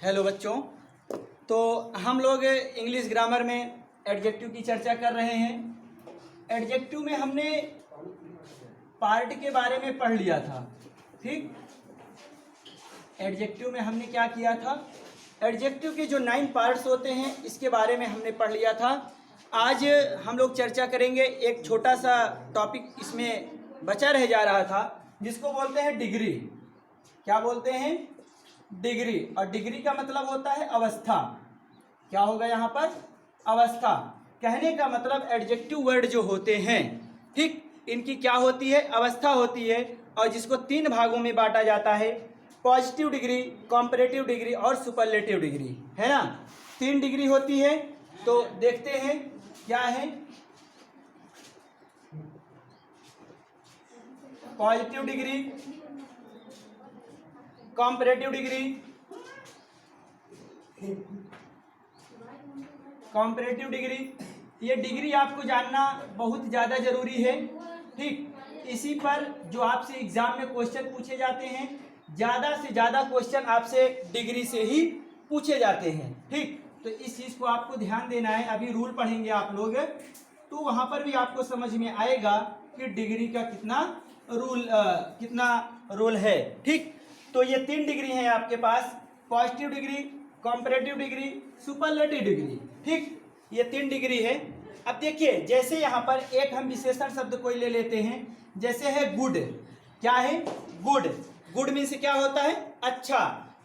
Hello बच्चों। तो हम लोग इंग्लिश ग्रामर में एडजेक्टिव की चर्चा कर रहे हैं। एडजेक्टिव में हमने पार्ट के बारे में पढ़ लिया था। ठीक, एडजेक्टिव में हमने क्या किया था, एडजेक्टिव के जो 9 पार्ट्स होते हैं इसके बारे में हमने पढ़ लिया था। आज हम लोग चर्चा करेंगे, एक छोटा सा टॉपिक इसमें बचा रह जा रहा था जिसको बोलते हैं डिग्री। क्या बोलते हैं? डिग्री। और डिग्री का मतलब होता है अवस्था। क्या होगा यहाँ पर? अवस्था। कहने का मतलब एडजेक्टिव वर्ड जो होते हैं, ठीक, इनकी क्या होती है? अवस्था होती है। और जिसको 3 भागों में बांटा जाता है, पॉजिटिव डिग्री, कंपैरेटिव डिग्री और सुपरलेटिव डिग्री, है ना। 3 डिग्री होती है। तो देखते हैं क्या है। Positive degree, comparative degree, comparative degree. ये डिग्री आपको जानना बहुत ज़्यादा जरूरी है। ठीक, इसी पर जो आपसे एग्जाम में क्वेश्चन पूछे जाते हैं, ज़्यादा से ज़्यादा क्वेश्चन आपसे डिग्री से ही पूछे जाते हैं। ठीक, तो इस चीज़ को आपको ध्यान देना है। अभी रूल पढ़ेंगे आप लोग, तो वहाँ पर भी आपको समझ में आएगा कि डिग्री का कितना रोल है। ठीक, तो ये 3 डिग्री हैं आपके पास, positive degree, comparative degree, superlative degree. ठीक, ये 3 डिग्री है। अब देखिए, जैसे यहाँ पर एक हम विशेषण शब्द कोई ले लेते हैं, जैसे है गुड। क्या है? गुड। गुड मीन्स क्या होता है? अच्छा।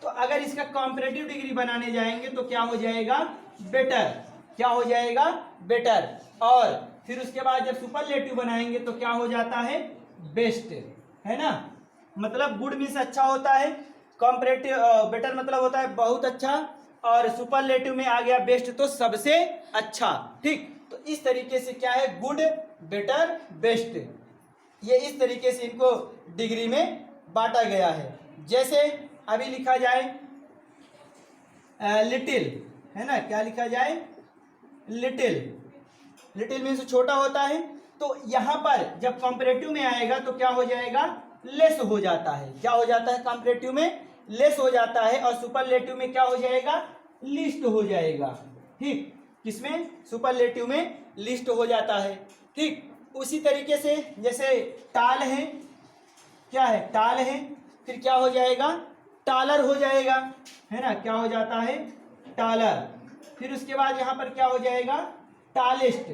तो अगर इसका कंपैरेटिव डिग्री बनाने जाएंगे तो क्या हो जाएगा? बेटर। क्या हो जाएगा? बेटर। और फिर उसके बाद जब सुपरलेटिव बनाएंगे तो क्या हो जाता है? बेस्ट, है ना। मतलब गुड मीन्स अच्छा होता है, कंपैरेटिव बेटर मतलब होता है बहुत अच्छा, और सुपरलेटिव में आ गया बेस्ट तो सबसे अच्छा। ठीक, तो इस तरीके से क्या है? Good, better, best. ये इस तरीके से इनको डिग्री में बांटा गया है। जैसे अभी लिखा जाए लिटिल, है ना। क्या लिखा जाए? लिटिल। लिटिल मीन्स छोटा होता है। तो यहाँ पर जब कंपैरेटिव में आएगा तो क्या हो जाएगा? लेस हो जाता है। क्या हो जाता है? कंपैरेटिव में लेस हो जाता है। और सुपरलेटिव में क्या हो जाएगा? लिस्ट हो जाएगा। ठीक, किसमें? सुपरलेटिव में लिस्ट हो जाता है। ठीक, उसी तरीके से जैसे टाल है, क्या है? टाल है। फिर क्या हो जाएगा? टालर हो जाएगा, है ना। क्या हो जाता है? टालर। फिर उसके बाद यहाँ पर क्या हो जाएगा? टालेस्ट,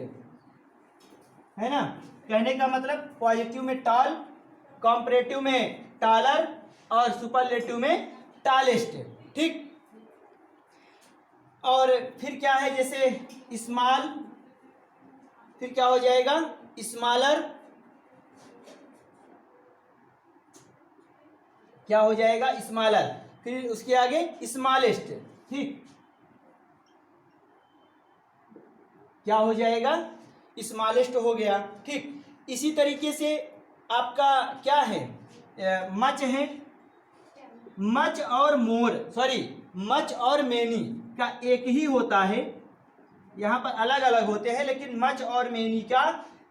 है ना। कहने का मतलब पॉजिटिव में टाल, कंपैरेटिव में टालर और सुपरलेटिव में टालेस्ट। ठीक, और फिर क्या है? जैसे स्मॉल, फिर क्या हो जाएगा? स्मॉलर। क्या हो जाएगा? स्मॉलर। फिर उसके आगे स्मॉलेस्ट। ठीक, क्या हो जाएगा? स्मॉलेस्ट हो गया। ठीक, इसी तरीके से आपका क्या है? मच है। मच और मोर, सॉरी, मच और मेनी का एक ही होता है। यहाँ पर अलग अलग होते हैं, लेकिन मच और मेनी का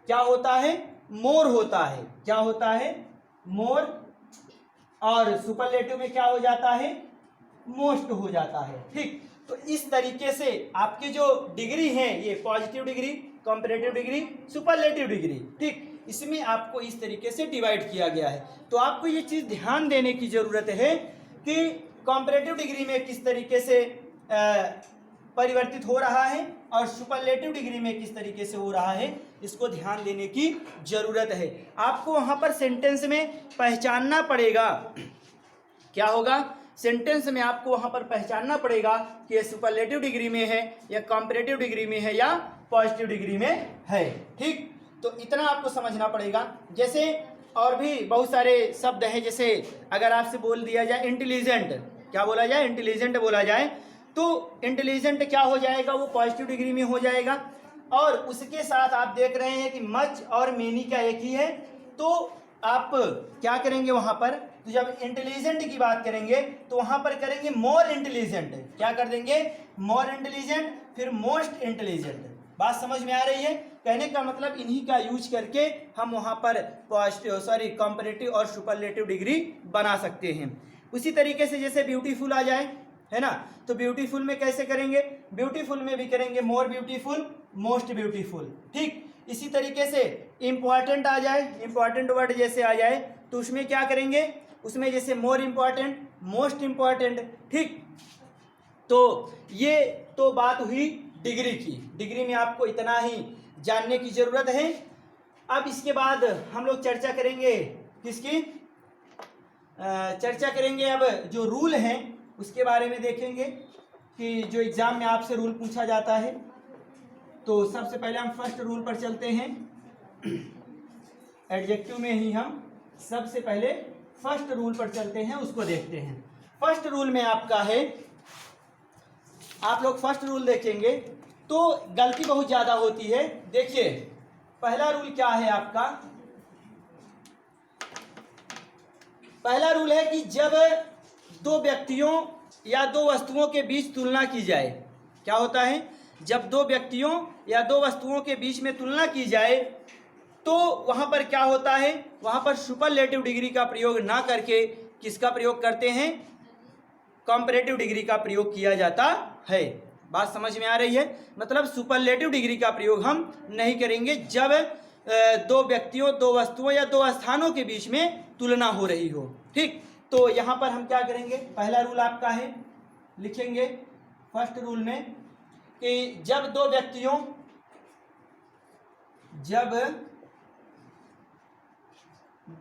क्या होता है? मोर होता है। क्या होता है? मोर। और सुपरलेटिव में क्या हो जाता है? मोस्ट हो जाता है। ठीक, तो इस तरीके से आपकी जो डिग्री है, ये positive degree, comparative degree, superlative degree, ठीक, इसमें आपको इस तरीके से डिवाइड किया गया है। तो आपको ये चीज़ ध्यान देने की ज़रूरत है कि कंपैरेटिव डिग्री में किस तरीके से परिवर्तित हो रहा है और सुपरलेटिव डिग्री में किस तरीके से हो रहा है, इसको ध्यान देने की ज़रूरत है। आपको वहाँ पर सेंटेंस में पहचानना पड़ेगा। क्या होगा? सेंटेंस में आपको वहाँ पर पहचानना पड़ेगा कि ये सुपरलेटिव डिग्री में है या कंपैरेटिव डिग्री में है या पॉजिटिव डिग्री में है। ठीक, तो इतना आपको समझना पड़ेगा। जैसे और भी बहुत सारे शब्द हैं, जैसे अगर आपसे बोल दिया जाए इंटेलिजेंट, क्या बोला जाए? इंटेलिजेंट बोला जाए, तो इंटेलिजेंट क्या हो जाएगा? वो पॉजिटिव डिग्री में हो जाएगा। और उसके साथ आप देख रहे हैं कि मच और मेनी का एक ही है, तो आप क्या करेंगे वहाँ पर? तो जब इंटेलिजेंट की बात करेंगे तो वहाँ पर करेंगे मोर इंटेलिजेंट। क्या कर देंगे? मोर इंटेलिजेंट, फिर मोस्ट इंटेलिजेंट। बात समझ में आ रही है? कहने का मतलब इन्हीं का यूज करके हम वहाँ पर कंपैरेटिव और सुपरलेटिव डिग्री बना सकते हैं। उसी तरीके से जैसे ब्यूटीफुल आ जाए, है ना। तो ब्यूटीफुल में कैसे करेंगे, ब्यूटीफुल में भी करेंगे मोर ब्यूटीफुल, मोस्ट ब्यूटीफुल। ठीक, इसी तरीके से इंपॉर्टेंट आ जाए, इंपॉर्टेंट वर्ड जैसे आ जाए तो उसमें क्या करेंगे, उसमें जैसे मोर इंपॉर्टेंट, मोस्ट इंपॉर्टेंट। ठीक, तो ये तो बात हुई डिग्री की। डिग्री में आपको इतना ही जानने की जरूरत है। अब इसके बाद हम लोग चर्चा करेंगे किसकी, चर्चा करेंगे अब जो रूल हैं उसके बारे में देखेंगे कि जो एग्जाम में आपसे रूल पूछा जाता है। तो सबसे पहले हम फर्स्ट रूल पर चलते हैं। एडजेक्टिव में ही हम सबसे पहले फर्स्ट रूल पर चलते हैं, उसको देखते हैं। फर्स्ट रूल में आपका है, आप लोग फर्स्ट रूल देखेंगे तो गलती बहुत ज़्यादा होती है। देखिए पहला रूल क्या है आपका, पहला रूल है कि जब दो व्यक्तियों या दो वस्तुओं के बीच तुलना की जाए, क्या होता है, जब दो व्यक्तियों या दो वस्तुओं के बीच में तुलना की जाए तो वहां पर क्या होता है, वहां पर सुपरलेटिव डिग्री का प्रयोग ना करके किसका प्रयोग करते हैं, कंपैरेटिव डिग्री का प्रयोग किया जाता है। बात समझ में आ रही है, मतलब सुपरलेटिव डिग्री का प्रयोग हम नहीं करेंगे जब दो व्यक्तियों, दो वस्तुओं या दो स्थानों के बीच में तुलना हो रही हो। ठीक, तो यहां पर हम क्या करेंगे, पहला रूल आपका है, लिखेंगे फर्स्ट रूल में कि जब दो व्यक्तियों, जब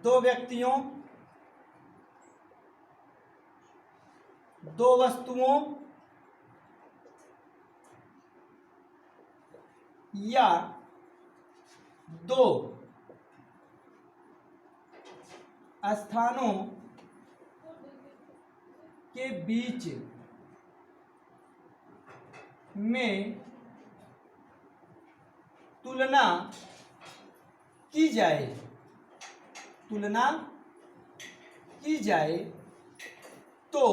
दो व्यक्तियों, दो वस्तुओं या दो स्थानों के बीच में तुलना की जाए, तुलना की जाए तो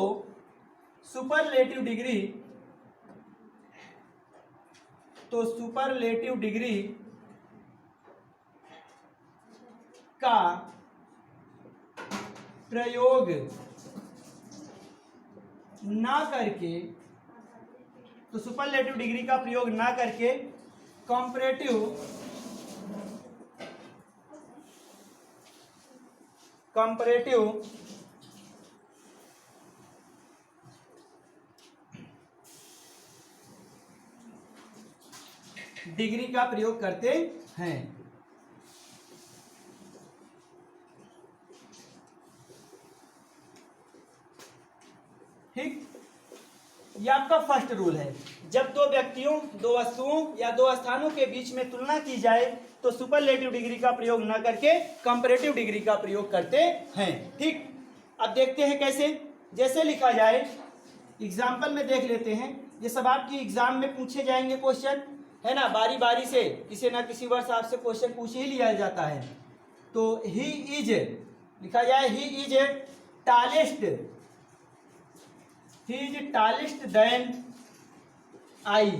सुपरलेटिव डिग्री, तो सुपरलेटिव डिग्री का प्रयोग ना करके, तो सुपरलेटिव डिग्री का प्रयोग ना करके कंपैरेटिव डिग्री का प्रयोग करते हैं। ठीक, ये आपका फर्स्ट रूल है। जब दो व्यक्तियों, दो वस्तुओं या दो स्थानों के बीच में तुलना की जाए तो सुपरलेटिव डिग्री का प्रयोग न करके कंपैरेटिव डिग्री का प्रयोग करते हैं। ठीक, अब देखते हैं कैसे, जैसे लिखा जाए, एग्जाम्पल में देख लेते हैं। ये सब आपकी एग्जाम में पूछे जाएंगे क्वेश्चन, है ना, बारी बारी से किसी ना किसी वर्ष आपसे क्वेश्चन पूछ ही लिया जाता है। तो ही इज लिखा जाए, he is tallest, he is tallest than I,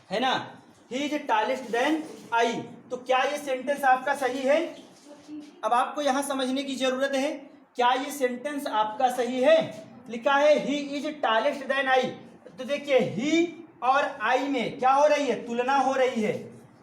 है ना, he is tallest than I. तो क्या ये सेंटेंस आपका सही है? अब आपको यहां समझने की जरूरत है, क्या ये सेंटेंस आपका सही है? लिखा है he is tallest than I. तो देखिए ही और आई में क्या हो रही है, तुलना हो रही है।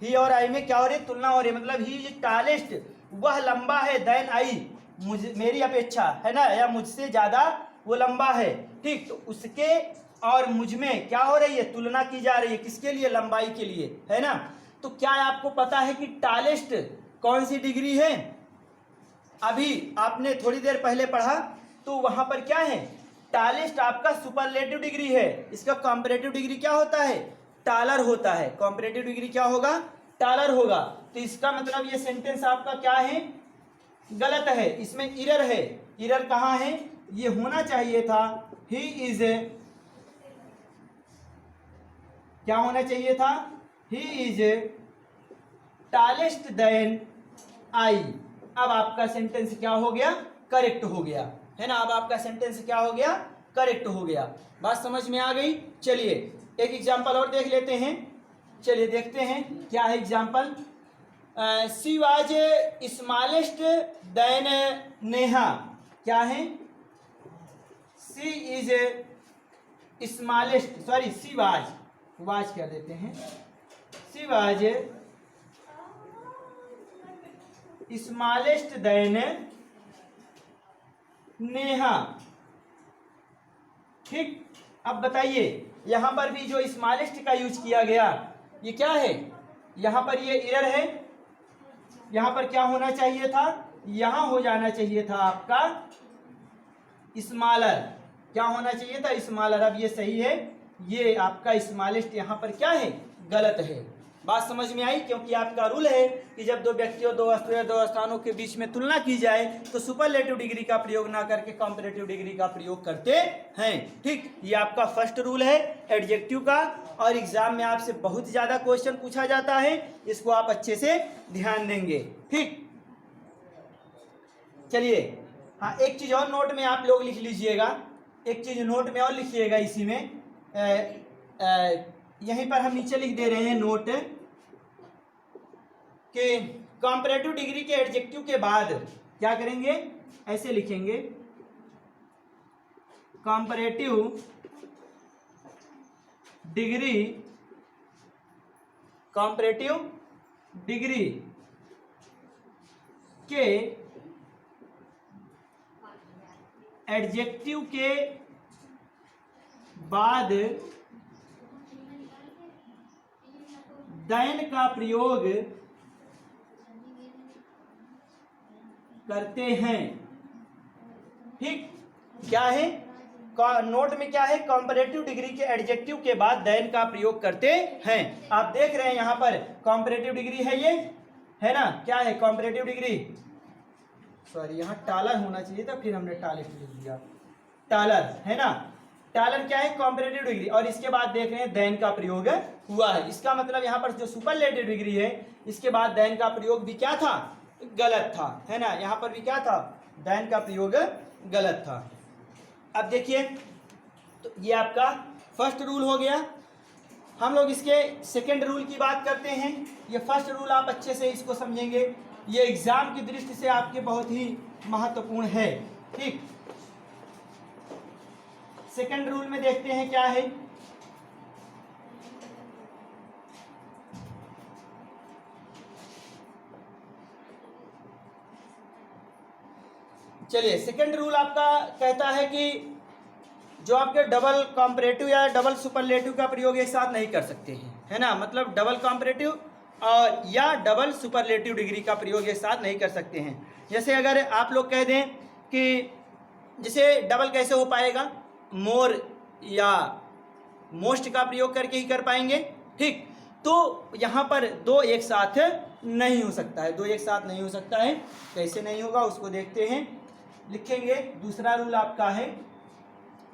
ही और आई में क्या हो रही है, तुलना हो रही है। मतलब ही इज टालेस्ट, वह लंबा है, देन आई, मुझे, मेरी अपेक्षा, है ना, या मुझसे ज्यादा वो लंबा है। ठीक, तो उसके और मुझ में क्या हो रही है, तुलना की जा रही है, किसके लिए, लंबाई के लिए, है ना। तो क्या आपको पता है कि टालेस्ट कौन सी डिग्री है? अभी आपने थोड़ी देर पहले पढ़ा तो वहां पर क्या है, टालेस्ट आपका सुपरलेटिव डिग्री है। इसका कंपैरेटिव डिग्री क्या होता है, टालर होता है। कंपैरेटिव डिग्री क्या होगा, टालर होगा। तो इसका मतलब ये सेंटेंस आपका क्या है, गलत है, इसमें इरर है। इरर कहाँ है, ये होना चाहिए था ही इज, क्या होना चाहिए था, he is tallest than I. अब आपका सेंटेंस क्या हो गया, करेक्ट हो गया, है ना। अब आपका सेंटेंस क्या हो गया, करेक्ट हो गया। बात समझ में आ गई। चलिए एक एग्जांपल और देख लेते हैं। चलिए देखते हैं क्या है example. She was smallest than Neha, क्या है, she is smallest, sorry she was कर देते हैं, she was smallest than Neha. ठीक, अब बताइए यहां पर भी जो स्मॉलेस्ट का यूज किया गया ये क्या है, यहां पर ये एरर है, यहां पर क्या होना चाहिए था, यहां हो जाना चाहिए था आपका स्मॉलर, क्या होना चाहिए था स्मॉलर। अब ये सही है, ये आपका स्मॉलेस्ट यहां पर क्या है, गलत है। बात समझ में आई, क्योंकि आपका रूल है कि जब दो व्यक्तियों, दो वस्तुओं या दो स्थानों के बीच में तुलना की जाए तो सुपरलेटिव डिग्री का प्रयोग ना करके कंपैरेटिव डिग्री का प्रयोग करते हैं। ठीक, ये आपका फर्स्ट रूल है एडजेक्टिव का, और एग्जाम में आपसे बहुत ज्यादा क्वेश्चन पूछा जाता है, इसको आप अच्छे से ध्यान देंगे। ठीक, चलिए हाँ, एक चीज और नोट में आप लोग लिख लीजिएगा, एक चीज नोट में और लिखिएगा इसी में, यहीं पर हम नीचे लिख दे रहे हैं नोट कि कंपैरेटिव डिग्री के एडजेक्टिव के बाद क्या करेंगे, ऐसे लिखेंगे कंपैरेटिव डिग्री, कंपैरेटिव डिग्री के एडजेक्टिव के बाद देन का प्रयोग करते हैं। ठीक, क्या है नोट में, क्या है, कंपैरेटिव डिग्री के एडजेक्टिव के बाद देन का प्रयोग करते हैं। आप देख रहे हैं यहां पर कंपैरेटिव डिग्री है, ये है ना, क्या है कंपैरेटिव डिग्री, सॉरी यहाँ टालर होना चाहिए था, फिर हमने टालेट लिख दिया, टालर है ना, टालर क्या है कंपैरेटिव डिग्री, और इसके बाद देख रहे हैं देन का प्रयोग हुआ है। इसका मतलब यहाँ पर जो सुपरलेटिव डिग्री है इसके बाद देन का प्रयोग भी क्या था, गलत था, है ना, यहाँ पर भी क्या था, देन का प्रयोग गलत था। अब देखिए, तो ये आपका फर्स्ट रूल हो गया। हम लोग इसके सेकेंड रूल की बात करते हैं। ये फर्स्ट रूल आप अच्छे से इसको समझेंगे, ये एग्जाम की दृष्टि से आपके बहुत ही महत्वपूर्ण है। ठीक, सेकेंड रूल में देखते हैं क्या है, चलिए सेकेंड रूल आपका कहता है कि जो आपके डबल कंपैरेटिव या डबल सुपरलेटिव का प्रयोग एक साथ नहीं कर सकते हैं, है ना, मतलब डबल कंपैरेटिव और या डबल सुपरलेटिव डिग्री का प्रयोग एक साथ नहीं कर सकते हैं। जैसे अगर आप लोग कह दें कि जैसे डबल कैसे हो पाएगा, मोर या मोस्ट का प्रयोग करके ही कर पाएंगे। ठीक, तो यहाँ पर दो एक साथ नहीं हो सकता है, दो एक साथ नहीं हो सकता है, कैसे नहीं होगा उसको देखते हैं, लिखेंगे। दूसरा रूल आपका है,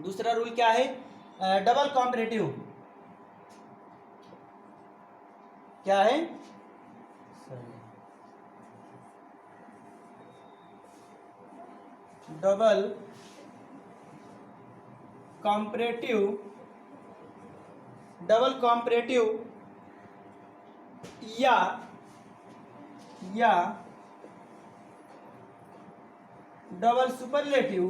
दूसरा रूल क्या है, डबल कंपैरेटिव क्या है, डबल कंपैरेटिव, डबल कंपैरेटिव या double superlative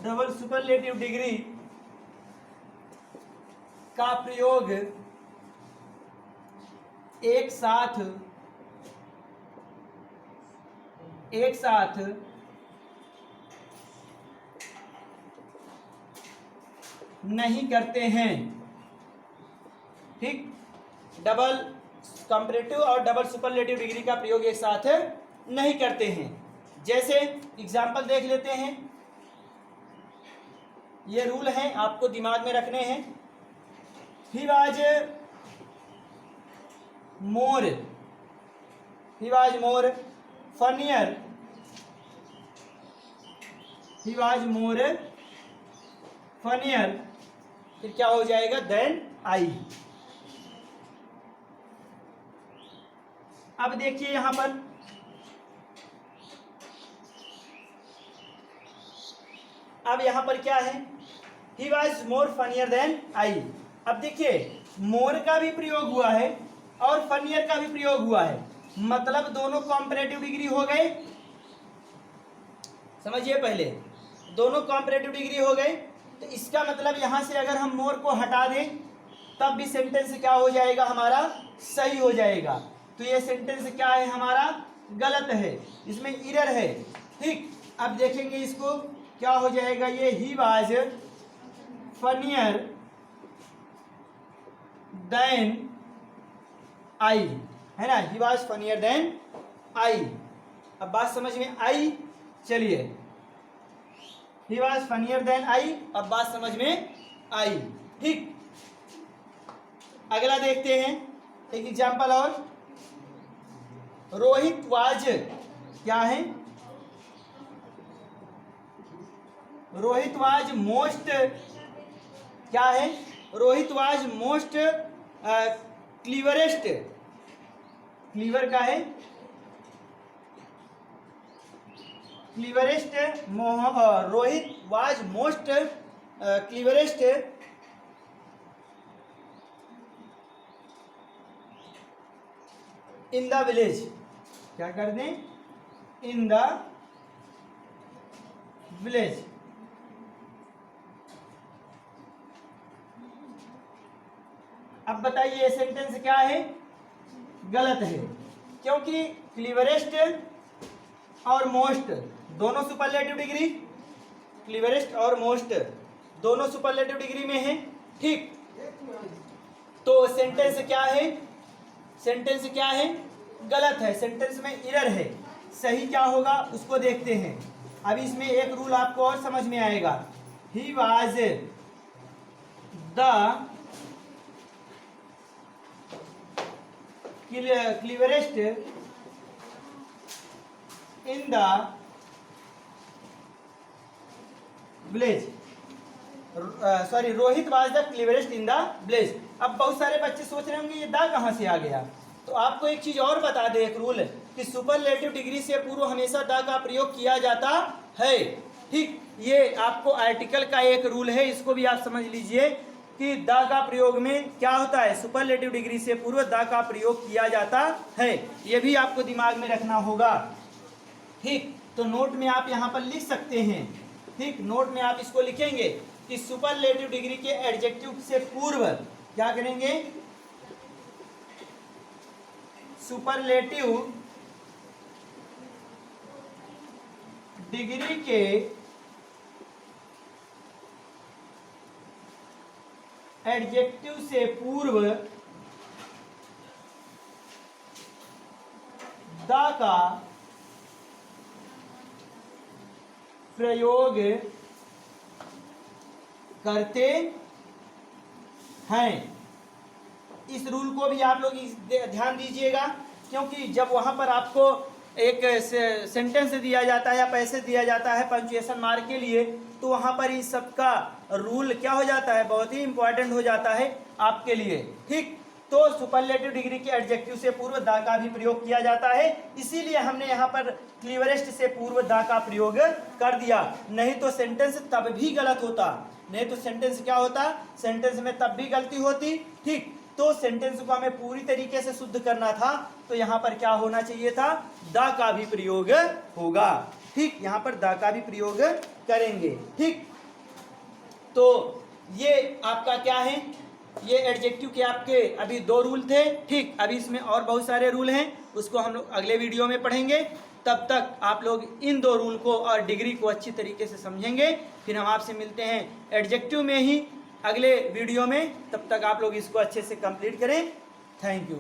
double superlative degree का प्रयोग एक साथ नहीं करते हैं। ठीक, डबल कंपैरेटिव और डबल सुपरलेटिव डिग्री का प्रयोग एक साथ नहीं करते हैं। जैसे एग्जाम्पल देख लेते हैं, ये रूल हैं आपको दिमाग में रखने हैं। He was more funnier, he was more funnier, फिर क्या हो जाएगा, देन आई। अब देखिए यहां पर क्या है, he was more funnier than I. अब देखिए मोर का भी प्रयोग हुआ है और फनियर का भी प्रयोग हुआ है, मतलब दोनों कंपैरेटिव डिग्री हो गए। समझिए पहले, दोनों कॉम्परेटिव डिग्री हो गए। तो इसका मतलब यहाँ से अगर हम मोर को हटा दें तब भी सेंटेंस क्या हो जाएगा हमारा, सही हो जाएगा। तो ये सेंटेंस क्या है हमारा, गलत है, इसमें एरर है। ठीक, अब देखेंगे इसको क्या हो जाएगा। ये he was funnier than I, है ना, he was funnier than I. अब बात समझ में आई, चलिए, he was funnier than I, अब बात समझ में आई। ठीक, अगला देखते हैं एक एग्जाम्पल और। रोहित वाज क्या है, रोहित वाज मोस्ट क्या है, Rohit was most cleverest, clever का है cleverest, Rohit was most cleverest in the village. क्या कर दें, इन द विलेज। अब बताइए सेंटेंस क्या है, गलत है, क्योंकि क्लीवरेस्ट और मोस्ट दोनों सुपरलेटिव डिग्री, क्लीवरेस्ट और मोस्ट दोनों सुपरलेटिव डिग्री में है। ठीक, तो सेंटेंस क्या है, सेंटेंस क्या है, गलत है, सेंटेंस में एरर है। सही क्या होगा उसको देखते हैं। अब इसमें एक रूल आपको और समझ में आएगा। He was the cleverest in the village, sorry, Rohit was the cleverest in the village. अब बहुत सारे बच्चे सोच रहे होंगे ये द कहाँ से आ गया। तो आपको एक चीज और बता दे, एक रूल कि सुपरलेटिव डिग्री से पूर्व हमेशा द का प्रयोग किया जाता है। ठीक, ये आपको आर्टिकल का एक रूल है, इसको भी आप समझ लीजिए कि द का प्रयोग में क्या होता है, सुपरलेटिव डिग्री से पूर्व द का प्रयोग किया जाता है। ये भी आपको दिमाग में रखना होगा। ठीक, तो नोट में आप यहाँ पर लिख सकते हैं। ठीक, नोट में आप इसको लिखेंगे कि सुपरलेटिव डिग्री के एडजेक्टिव से पूर्व क्या करेंगे, सुपरलेटिव डिग्री के एडजेक्टिव से पूर्व द का प्रयोग करते हैं। इस रूल को भी आप लोग ध्यान दीजिएगा, क्योंकि जब वहां पर आपको एक सेंटेंस दिया जाता है या पैसेज दिया जाता है पंक्चुएशन मार्क के लिए, तो वहां पर इस सब का रूल क्या हो जाता है, बहुत ही इंपॉर्टेंट हो जाता है आपके लिए। ठीक, तो सुपरलेटिव डिग्री के एडजेक्टिव से पूर्व द का भी प्रयोग किया जाता है, इसीलिए हमने यहाँ पर क्लीवरेस्ट से पूर्व द का प्रयोग कर दिया। नहीं तो सेंटेंस तब भी गलत होता, नहीं तो सेंटेंस क्या होता, सेंटेंस में तब भी गलती होती। ठीक, तो सेंटेंस को हमें पूरी तरीके से शुद्ध करना था, तो यहाँ पर क्या होना चाहिए था, द का भी प्रयोग होगा। ठीक, यहाँ पर द का भी प्रयोग करेंगे। ठीक, तो ये आपका क्या है, ये एडजेक्टिव के आपके अभी 2 रूल थे। ठीक, अभी इसमें और बहुत सारे रूल हैं, उसको हम लोग अगले वीडियो में पढ़ेंगे। तब तक आप लोग इन 2 रूल को और डिग्री को अच्छी तरीके से समझेंगे। फिर हम आपसे मिलते हैं एडजेक्टिव में ही अगले वीडियो में। तब तक आप लोग इसको अच्छे से कंप्लीट करें। Thank you.